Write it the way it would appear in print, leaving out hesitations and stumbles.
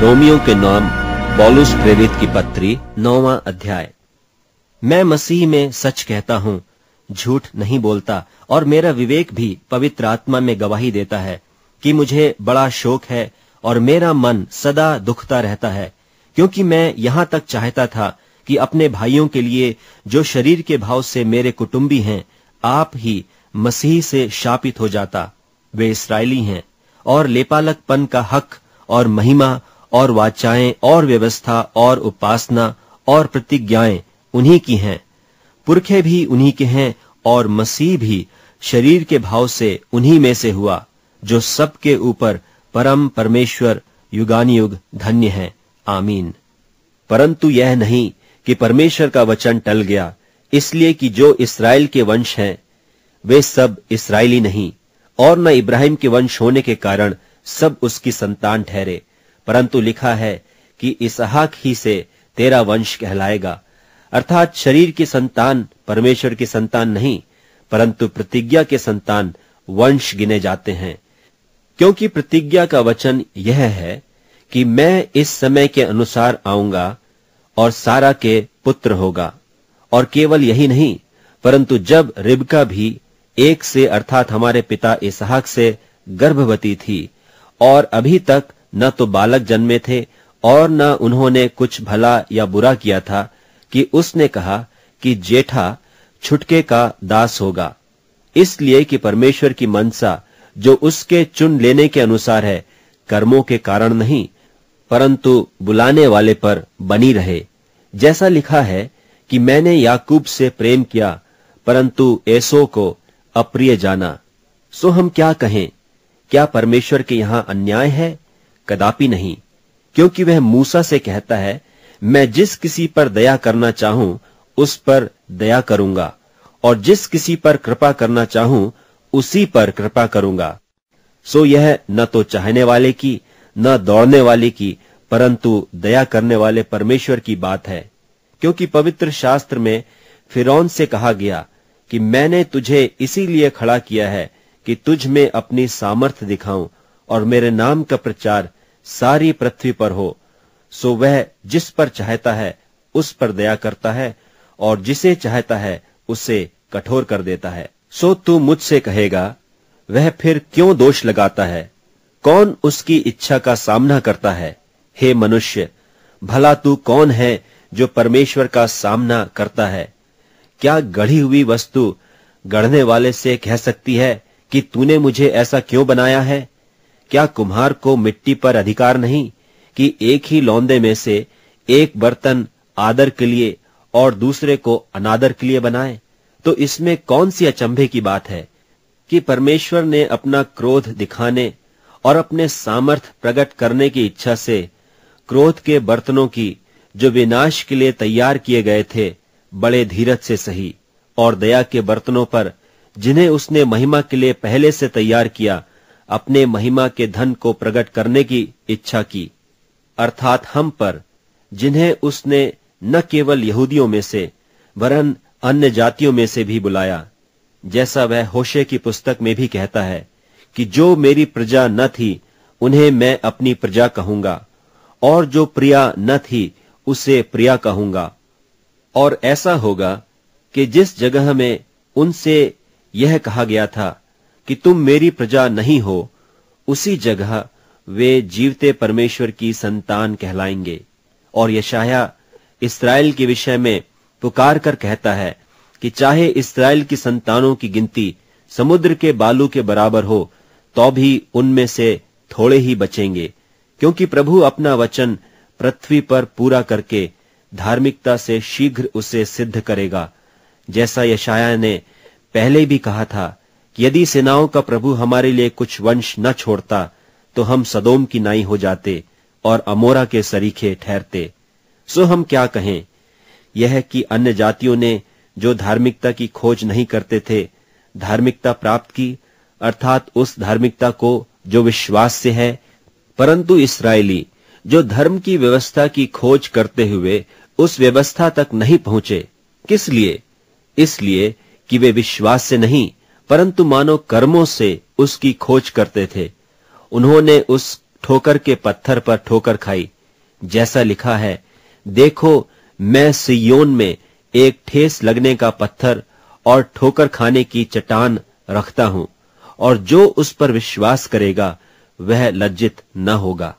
Romeo के नाम पौलुस प्रेरित की पत्री 9वां अध्याय। मैं मसीह में सच कहता हूँ, झूठ नहीं बोलता, और मेरा विवेक भी पवित्र आत्मा में गवाही देता है कि मुझे बड़ा शोक है और मेरा मन सदा दुखता रहता है, क्योंकि मैं यहाँ तक चाहता था कि अपने भाइयों के लिए जो शरीर के भाव से मेरे कुटुंबी हैं, आप ही मसीह से शापित हो जाता। वे इस्राएली हैं और लेपालकपन का हक और महिमा और वाचाएं और व्यवस्था और उपासना और प्रतिज्ञाएं उन्हीं की हैं। पुरखे भी उन्हीं के हैं और मसीह भी शरीर के भाव से उन्हीं में से हुआ, जो सबके ऊपर परम परमेश्वर युगानुयुग धन्य है। आमीन। परंतु यह नहीं कि परमेश्वर का वचन टल गया, इसलिए कि जो इस्राएल के वंश हैं वे सब इस्राएली नहीं, और न इब्राहिम के वंश होने के कारण सब उसकी संतान ठहरे, परंतु लिखा है कि इसहाक ही से तेरा वंश कहलाएगा। अर्थात शरीर की संतान परमेश्वर की संतान नहीं, परंतु प्रतिज्ञा के संतान वंश गिने जाते हैं। क्योंकि प्रतिज्ञा का वचन यह है कि मैं इस समय के अनुसार आऊंगा और सारा के पुत्र होगा। और केवल यही नहीं, परंतु जब रिबका भी एक से अर्थात हमारे पिता इसहाक से गर्भवती थी, और अभी तक न तो बालक जन्मे थे और न उन्होंने कुछ भला या बुरा किया था, कि उसने कहा कि जेठा छुटके का दास होगा, इसलिए कि परमेश्वर की मनसा जो उसके चुन लेने के अनुसार है, कर्मों के कारण नहीं परंतु बुलाने वाले पर बनी रहे। जैसा लिखा है कि मैंने याकूब से प्रेम किया, परंतु एसो को अप्रिय जाना। सो हम क्या कहें? क्या परमेश्वर के यहां अन्याय है? कदापि नहीं, क्योंकि वह मूसा से कहता है, मैं जिस किसी पर दया करना चाहूं उस पर दया करूंगा, और जिस किसी पर कृपा करना चाहूं उसी पर कृपा करूंगा। सो यह न तो चाहने वाले की न दौड़ने वाले की, परंतु दया करने वाले परमेश्वर की बात है। क्योंकि पवित्र शास्त्र में फिरौन से कहा गया कि मैंने तुझे इसीलिए खड़ा किया है कि तुझ में अपनी सामर्थ दिखाऊं और मेरे नाम का प्रचार सारी पृथ्वी पर हो। सो वह जिस पर चाहता है उस पर दया करता है, और जिसे चाहता है उसे कठोर कर देता है। सो तू मुझसे कहेगा, वह फिर क्यों दोष लगाता है? कौन उसकी इच्छा का सामना करता है? हे मनुष्य, भला तू कौन है जो परमेश्वर का सामना करता है? क्या गढ़ी हुई वस्तु गढ़ने वाले से कह सकती है कि तूने मुझे ऐसा क्यों बनाया है? क्या कुम्हार को मिट्टी पर अधिकार नहीं कि एक ही लौंदे में से एक बर्तन आदर के लिए और दूसरे को अनादर के लिए बनाए? तो इसमें कौन सी अचंभे की बात है कि परमेश्वर ने अपना क्रोध दिखाने और अपने सामर्थ प्रकट करने की इच्छा से क्रोध के बर्तनों की जो विनाश के लिए तैयार किए गए थे बड़े धीरज से सही, और दया के बर्तनों पर जिन्हें उसने महिमा के लिए पहले से तैयार किया, अपने महिमा के धन को प्रकट करने की इच्छा की। अर्थात हम पर, जिन्हें उसने न केवल यहूदियों में से वरन अन्य जातियों में से भी बुलाया, जैसा वह होशे की पुस्तक में भी कहता है कि जो मेरी प्रजा न थी उन्हें मैं अपनी प्रजा कहूंगा, और जो प्रिया न थी उसे प्रिया कहूंगा। और ऐसा होगा कि जिस जगह में उनसे यह कहा गया था कि तुम मेरी प्रजा नहीं हो, उसी जगह वे जीवते परमेश्वर की संतान कहलाएंगे। और यशायाह इस्राएल के विषय में पुकार कर कहता है कि चाहे इस्राएल की संतानों की गिनती समुद्र के बालू के बराबर हो, तो भी उनमें से थोड़े ही बचेंगे, क्योंकि प्रभु अपना वचन पृथ्वी पर पूरा करके धार्मिकता से शीघ्र उसे सिद्ध करेगा। जैसा यशायाह ने पहले भी कहा था कि यदि सेनाओं का प्रभु हमारे लिए कुछ वंश न छोड़ता तो हम सदोम की नाई हो जाते और अमोरा के सरीखे ठहरते। सो हम क्या कहें? यह कि अन्य जातियों ने जो धार्मिकता की खोज नहीं करते थे धार्मिकता प्राप्त की, अर्थात उस धार्मिकता को जो विश्वास से है, परंतु इस्राएली जो धर्म की व्यवस्था की खोज करते हुए उस व्यवस्था तक नहीं पहुंचे। किस लिए? इसलिए कि वे विश्वास से नहीं परंतु मानो कर्मों से उसकी खोज करते थे। उन्होंने उस ठोकर के पत्थर पर ठोकर खाई जैसा लिखा है, देखो मैं सिय्योन में एक ठेस लगने का पत्थर और ठोकर खाने की चट्टान रखता हूं, और जो उस पर विश्वास करेगा वह लज्जित न होगा।